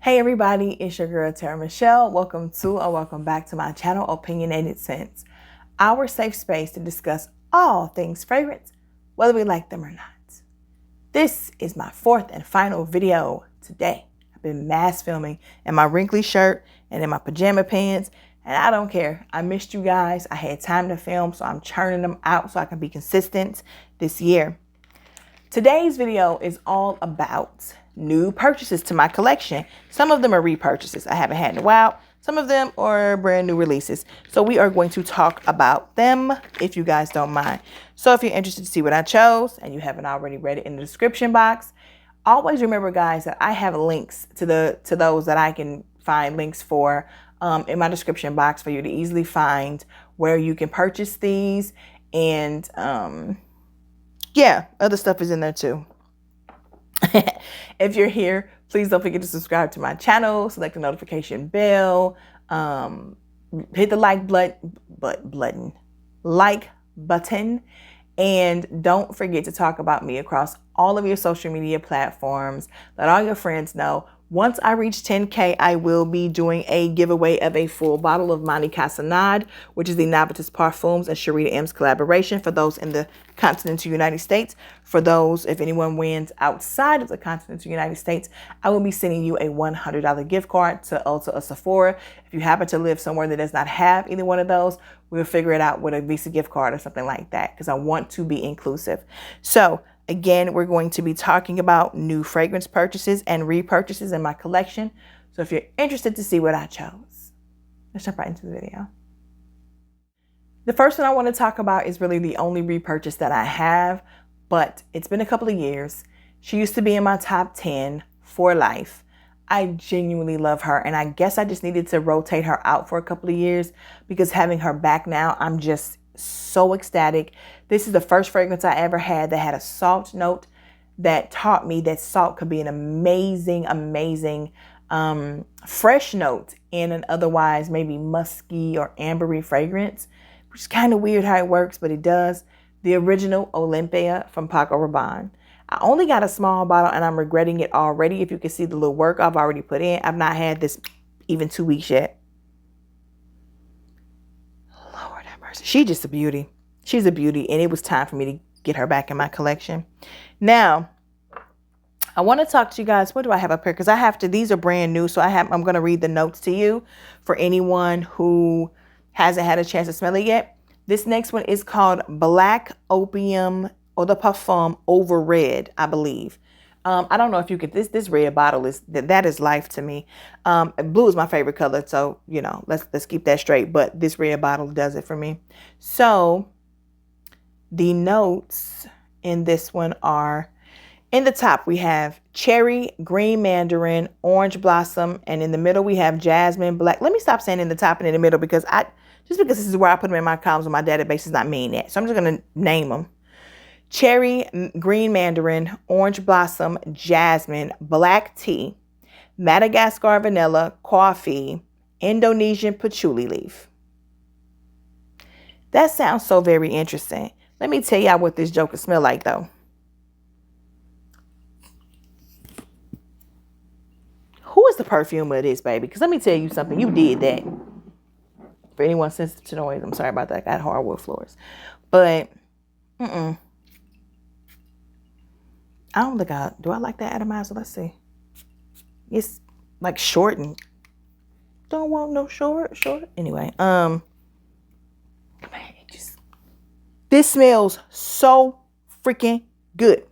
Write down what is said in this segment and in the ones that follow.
Hey everybody, it's your girl TeraMichelle. Welcome to or welcome back to my channel, Opinionated Scents, our safe space to discuss all things fragrance, whether we like them or not. This is my fourth and final video today. I've been mass filming in my wrinkly shirt and in my pajama pants, and I don't care. I missed you guys. I had time to film, so I'm churning them out so I can be consistent this year. Today's video is all about new purchases to my collection. Some of them are repurchases I haven't had in a while. Some of them are brand new releases. So we are going to talk about them if you guys don't mind. So if you're interested to see what I chose and you haven't already read it in the description box, always remember guys that I have links to those that I can find links for in my description box for you to easily find where you can purchase these, and yeah, other stuff is in there too. If you're here, please don't forget to subscribe to my channel, select the notification bell, hit the like button, and don't forget to talk about me across all of your social media platforms. Let all your friends know. Once I reach 10K, I will be doing a giveaway of a full bottle of Monte Casanad, which is the Novitas Parfums and Sharita M's collaboration for those in the continental United States. For those, if anyone wins outside of the continental United States, I will be sending you a $100 gift card to Ulta or Sephora. If you happen to live somewhere that does not have either one of those, we'll figure it out with a Visa gift card or something like that, because I want to be inclusive. So again, we're going to be talking about new fragrance purchases and repurchases in my collection. So if you're interested to see what I chose, let's jump right into the video. The first one I want to talk about is really the only repurchase that I have, but it's been a couple of years. She used to be in my top 10 for life. I genuinely love her, and I guess I just needed to rotate her out for a couple of years, because having her back now, I'm just so ecstatic. This is the first fragrance I ever had that had a salt note that taught me that salt could be an amazing fresh note in an otherwise maybe musky or ambery fragrance, which is kind of weird how it works, but it does. The original Olympia from Paco Rabanne. I only got a small bottle and I'm regretting it already. If you can see the little work I've already put in, I've not had this even 2 weeks yet. Lord have mercy. She's just a beauty. She's a beauty, and it was time for me to get her back in my collection. Now, I want to talk to you guys. What do I have up here? Because I have to, these are brand new, so I'm going to read the notes to you for anyone who hasn't had a chance to smell it yet. This next one is called Black Opium Eau de Parfum Over Red, I believe. I don't know if you could, this red bottle is, that is life to me. Blue is my favorite color, so, you know, let's keep that straight. But this red bottle does it for me. So the notes in this one are, in the top we have cherry, green mandarin, orange blossom, and in the middle we have jasmine, black. Let me stop saying in the top and in the middle, because just because this is where I put them in my columns on my database does not mean that. So I'm just going to name them. Cherry, green mandarin, orange blossom, jasmine, black tea, Madagascar vanilla, coffee, Indonesian patchouli leaf. That sounds so very interesting. Let me tell y'all what this joker smell like though. Who is the perfumer of this, baby? Because let me tell you something. You did that. For anyone sensitive to noise, I'm sorry about that. I got hardwood floors. But, I don't think do I like that atomizer? Let's see. It's like short and don't want no short. Anyway, man, this smells so freaking good.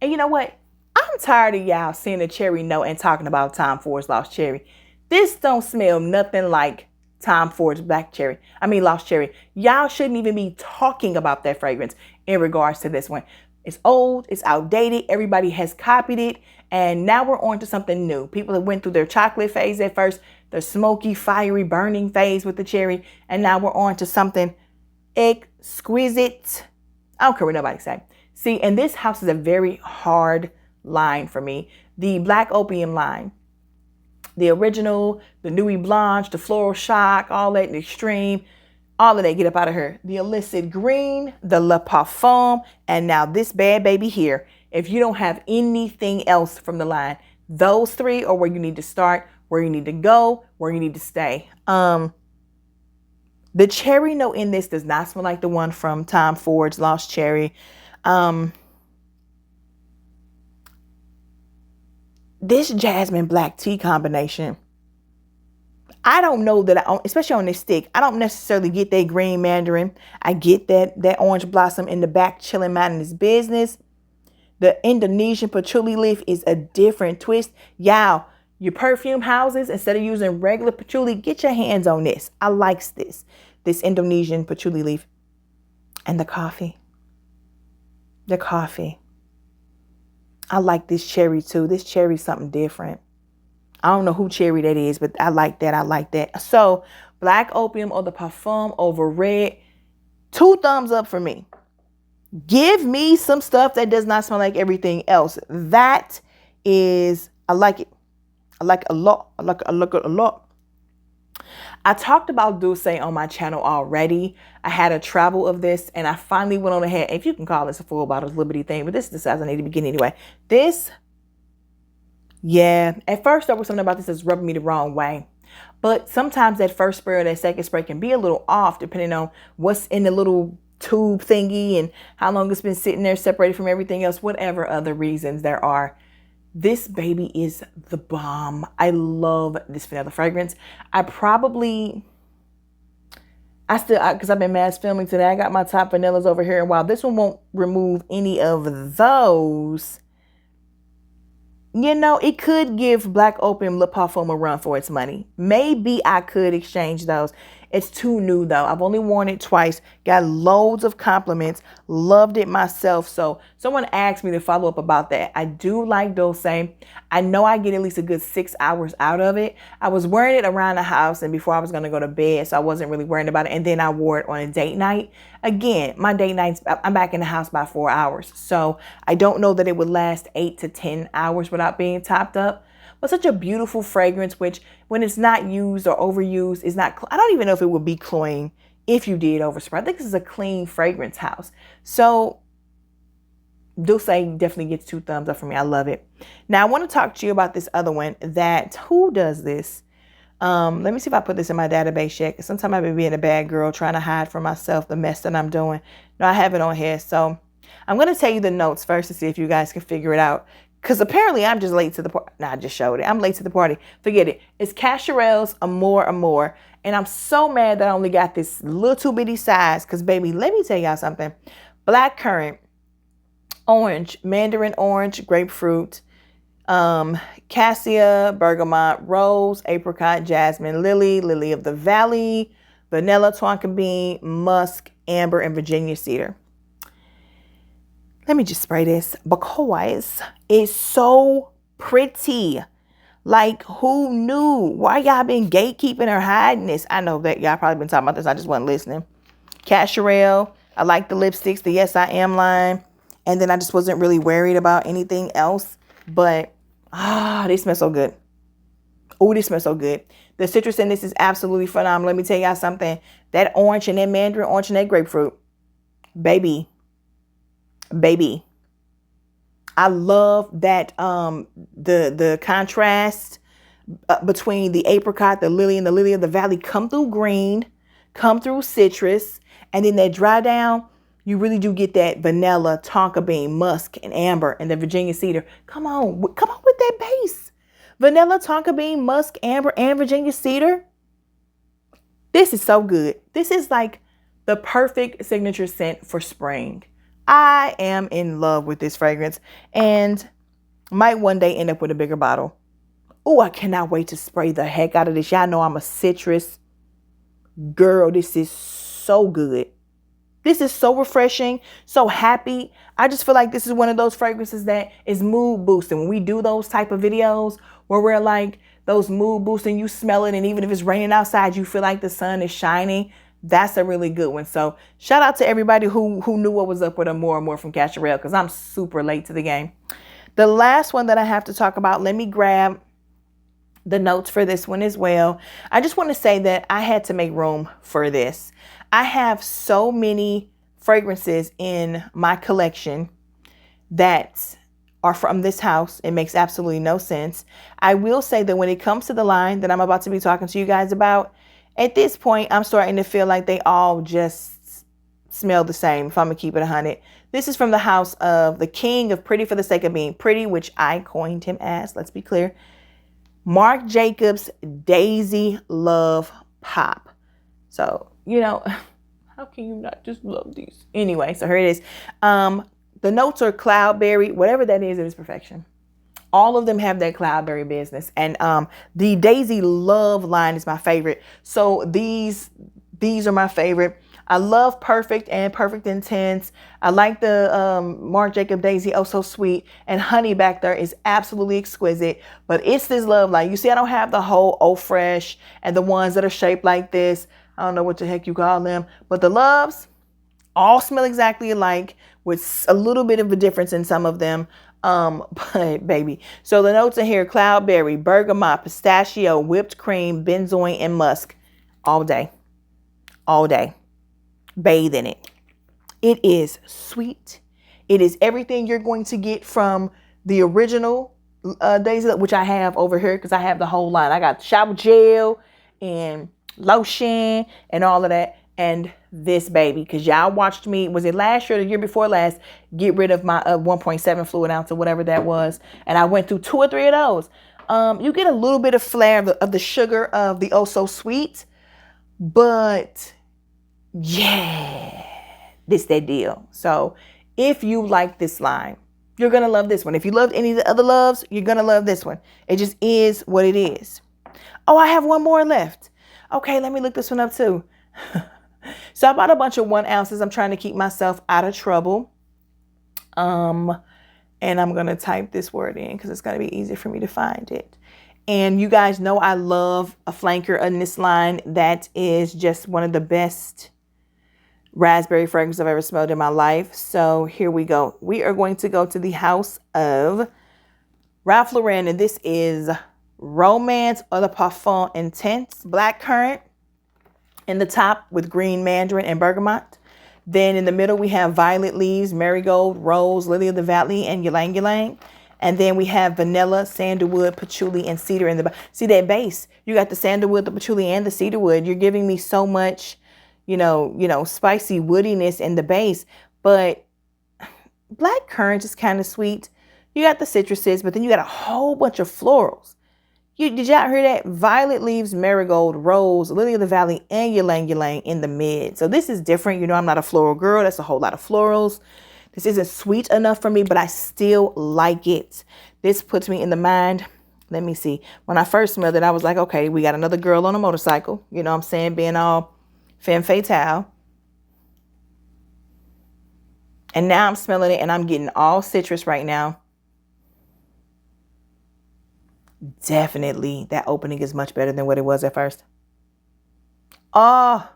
And you know what? I'm tired of y'all seeing the cherry note and talking about Tom Ford's Lost Cherry. This don't smell nothing like Tom Ford's Lost Cherry. Y'all shouldn't even be talking about that fragrance in regards to this one. It's old, it's outdated, everybody has copied it, and now we're on to something new. People have went through their chocolate phase at first, the smoky, fiery, burning phase with the cherry, and now we're on to something exquisite. I don't care what nobody say. See, and this house is a very hard line for me. The Black Opium line. The original, the Nuit Blanche, the Floral Shock, all that, the Extreme, all of that, get up out of here. The Illicit Green, the Le Parfum, and now this bad baby here. If you don't have anything else from the line, Those three are where you need to start, where you need to go, where you need to stay. The cherry note in this does not smell like the one from Tom Ford's Lost Cherry. This jasmine black tea combination, I don't know that especially on this stick, I don't necessarily get that green mandarin. I get that orange blossom in the back chilling, minding his business. The Indonesian patchouli leaf is a different twist. Y'all, your perfume houses, instead of using regular patchouli, get your hands on this. I likes this Indonesian patchouli leaf. And the coffee. I like this cherry too. This cherry is something different. I don't know who cherry that is, but I like that. So Black Opium or the Parfum over red, 2 thumbs up for me. Give me some stuff that does not smell like everything else. That is, I like it. I like it a lot. I like it a lot. I talked about Dossier on my channel already. I had a travel of this and I finally went on ahead. If you can call this a full bottle Liberty thing, but this is the size I need to begin anyway. Yeah, at first there was something about this that's rubbing me the wrong way. But sometimes that first spray or that second spray can be a little off depending on what's in the little tube thingy and how long it's been sitting there separated from everything else, whatever other reasons there are. This baby is the bomb. I love this vanilla fragrance. Because I've been mass filming today, I got my top vanillas over here. And while this one won't remove any of those, you know, it could give Black Opium Le Parfum a run for its money. Maybe I could exchange those. It's too new though. I've only worn it twice. Got loads of compliments. Loved it myself. So someone asked me to follow up about that. I do like Dossier. I know I get at least a good 6 hours out of it. I was wearing it around the house and before I was going to go to bed. So I wasn't really worrying about it. And then I wore it on a date night. Again, my date nights, I'm back in the house by 4 hours. So I don't know that it would last 8 to 10 hours without being topped up. But such a beautiful fragrance, which when it's not used or overused, is not, I don't even know if it would be cloying if you did overspray. I think this is a clean fragrance house. So Dossier definitely gets 2 thumbs up for me. I love it. Now I want to talk to you about this other one who does this? Let me see if I put this in my database yet. Because sometimes I've been being a bad girl trying to hide from myself the mess that I'm doing. No, I have it on here. So I'm going to tell you the notes first to see if you guys can figure it out. Because apparently I'm just late to the party. Nah, I just showed it. I'm late to the party. Forget it. It's Cashap's Amore. And I'm so mad that I only got this little too bitty size. Because, baby, let me tell y'all something. Blackcurrant, orange, mandarin orange, grapefruit, cassia, bergamot, rose, apricot, jasmine, lily of the valley, vanilla, tonka bean, musk, amber, and Virginia cedar. Let me just spray this because it's so pretty. Like, who knew? Why y'all been gatekeeping or hiding this? I know that y'all probably been talking about this. I just wasn't listening. Cashapp. I like the lipsticks, the Yes I Am line. And then I just wasn't really worried about anything else. But, they smell so good. Oh, this smells so good. The citrus in this is absolutely phenomenal. Let me tell y'all something. That orange and that mandarin orange and that grapefruit. Baby. I love that the contrast between the apricot, the lily, and the lily of the valley come through green, come through citrus, and then that dry down, you really do get that vanilla, tonka bean, musk, and amber, and the Virginia cedar. Come on with that base. Vanilla, tonka bean, musk, amber, and Virginia cedar. This is so good. This is like the perfect signature scent for spring. I am in love with this fragrance and might one day end up with a bigger bottle. Oh, I cannot wait to spray the heck out of this. Y'all know I'm a citrus girl. This is so good. This is so refreshing, so happy. I just feel like this is one of those fragrances that is mood boosting. When we do those type of videos where we're like those mood boosting, you smell it. And even if it's raining outside, you feel like the sun is shining. That's a really good one. So shout out to everybody who knew what was up with Amore from Cashapp because I'm super late to the game. The last one that I have to talk about, let me grab the notes for this one as well. I just want to say that I had to make room for this. I have so many fragrances in my collection that are from this house. It makes absolutely no sense. I will say that when it comes to the line that I'm about to be talking to you guys about, at this point, I'm starting to feel like they all just smell the same, if I'm going to keep it 100. This is from the house of the king of pretty for the sake of being pretty, which I coined him as, let's be clear, Marc Jacobs Daisy Love Pop. So, you know, how can you not just love these? Anyway, so here it is. The notes are cloudberry, whatever that is, it is perfection. All of them have that cloudberry business. And the Daisy Love line is my favorite. So these are my favorite. I love Perfect and Perfect Intense. I like the Marc Jacob Daisy Oh So Sweet. And Honey back there is absolutely exquisite. But it's this love line. You see, I don't have the whole Oh Fresh and the ones that are shaped like this. I don't know what the heck you call them. But the loves all smell exactly alike with a little bit of a difference in some of them. But baby, so the notes are here: cloudberry, bergamot, pistachio, whipped cream, benzoin, and musk. All day. All day. Bathe in it. It is sweet. It is everything you're going to get from the original Daisy, which I have over here because I have the whole line. I got shower gel and lotion and all of that. And this baby, because y'all watched me, was it last year or the year before last, get rid of my 1.7 fluid ounce or whatever that was. And I went through 2 or 3 of those. You get a little bit of flair of the sugar of the Oh So Sweet. But yeah, this that deal. So if you like this line, you're going to love this one. If you loved any of the other loves, you're going to love this one. It just is what it is. Oh, I have one more left. Okay, let me look this one up too. So I bought a bunch of 1 ounces. I'm trying to keep myself out of trouble. And I'm going to type this word in because it's going to be easier for me to find it. And you guys know I love a flanker in this line. That is just one of the best raspberry fragrances I've ever smelled in my life. So here we go. We are going to go to the house of Ralph Lauren. And this is Romance Eau de Parfum Intense Blackcurrant in the top with green mandarin and bergamot. Then in the middle, we have violet leaves, marigold, rose, lily of the valley, and ylang ylang. And then we have vanilla, sandalwood, patchouli, and cedar in the see that base. You got the sandalwood, the patchouli, and the cedarwood. You're giving me so much, you know, spicy woodiness in the base. But blackcurrant is kind of sweet. You got the citruses, but then you got a whole bunch of florals. Did y'all hear that? Violet leaves, marigold, rose, lily of the valley, and ylang ylang in the mid. So this is different. You know, I'm not a floral girl. That's a whole lot of florals. This isn't sweet enough for me, but I still like it. This puts me in the mind. Let me see. When I first smelled it, I was like, okay, we got another girl on a motorcycle. You know what I'm saying? Being all femme fatale. And now I'm smelling it and I'm getting all citrus right now. Definitely that opening is much better than what it was at first. Oh,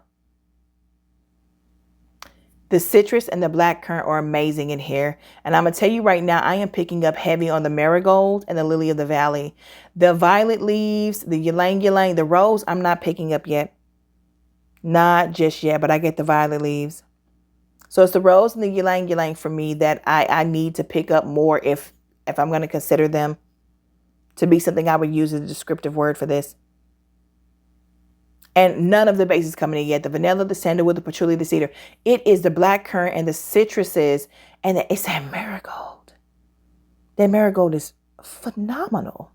the citrus and the blackcurrant are amazing in here. And I'm going to tell you right now, I am picking up heavy on the marigold and the lily of the valley. The violet leaves, the ylang ylang, the rose, I'm not picking up yet. Not just yet, but I get the violet leaves. So it's the rose and the ylang ylang for me that I need to pick up more if I'm going to consider them to be something I would use as a descriptive word for this. And none of the bases coming in yet. The vanilla, the sandalwood, the patchouli, the cedar. It is the blackcurrant and the citruses. And it's that marigold. That marigold is phenomenal.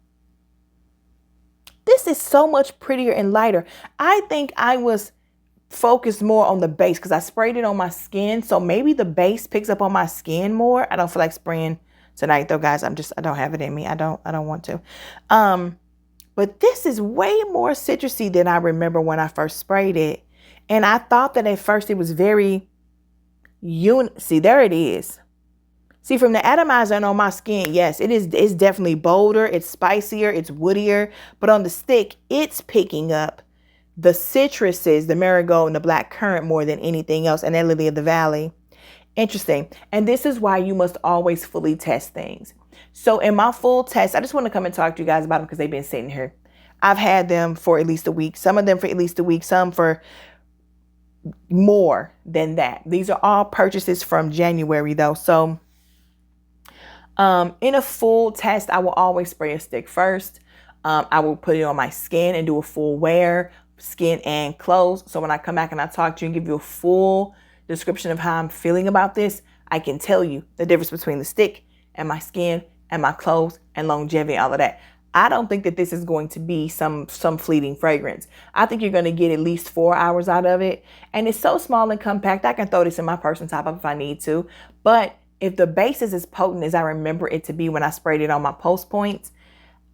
This is so much prettier and lighter. I think I was focused more on the base because I sprayed it on my skin. So maybe the base picks up on my skin more. I don't feel like spraying tonight though, guys. I don't have it in me. I don't want to. But this is way more citrusy than I remember when I first sprayed it. And I thought that at first it was very see, there it is. See, from the atomizer and on my skin, yes, it's definitely bolder, it's spicier, it's woodier. But on the stick, it's picking up the citruses, the marigold and the blackcurrant more than anything else, and that lily of the valley. Interesting. And this is why you must always fully test things. So in my full test, I just want to come and talk to you guys about them because they've been sitting here. I've had them for at least a week. Some of them for at least a week. Some for more than that. These are all purchases from January though. So In a full test, I will always spray a stick first. I will put it on my skin and do a full wear, skin and clothes. So when I come back and I talk to you and give you a full description of how I'm feeling about this, I can tell you the difference between the stick and my skin and my clothes and longevity, all of that. I don't think that this is going to be some fleeting fragrance. I think you're going to get at least 4 hours out of it. And it's so small and compact. I can throw this in my purse and top up if I need to. But if the base is as potent as I remember it to be when I sprayed it on my post points,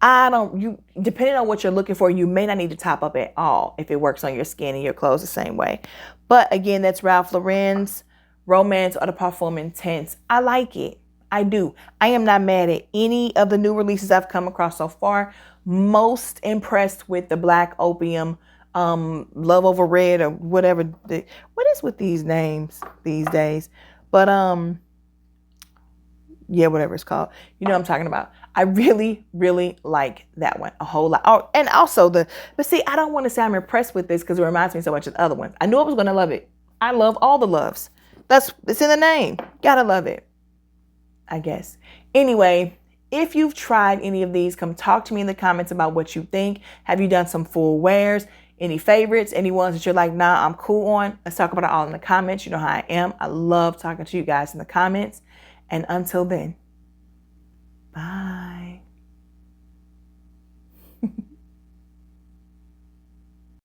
depending on what you're looking for, you may not need to top up at all if it works on your skin and your clothes the same way. But again, that's Ralph Lauren's Romance Eau de Parfum Intense. I like it. I do. I am not mad at any of the new releases I've come across so far. Most impressed with the Black Opium, Love Over Red, or whatever. What is with these names these days? But yeah, whatever it's called. You know what I'm talking about. I really, really like that one a whole lot. Oh, and also but see, I don't want to say I'm impressed with this because it reminds me so much of the other ones. I knew I was going to love it. I love all the loves. It's in the name. Gotta love it, I guess. Anyway, if you've tried any of these, come talk to me in the comments about what you think. Have you done some full wears? Any favorites? Any ones that you're like, nah, I'm cool on? Let's talk about it all in the comments. You know how I am. I love talking to you guys in the comments. And until then, bye.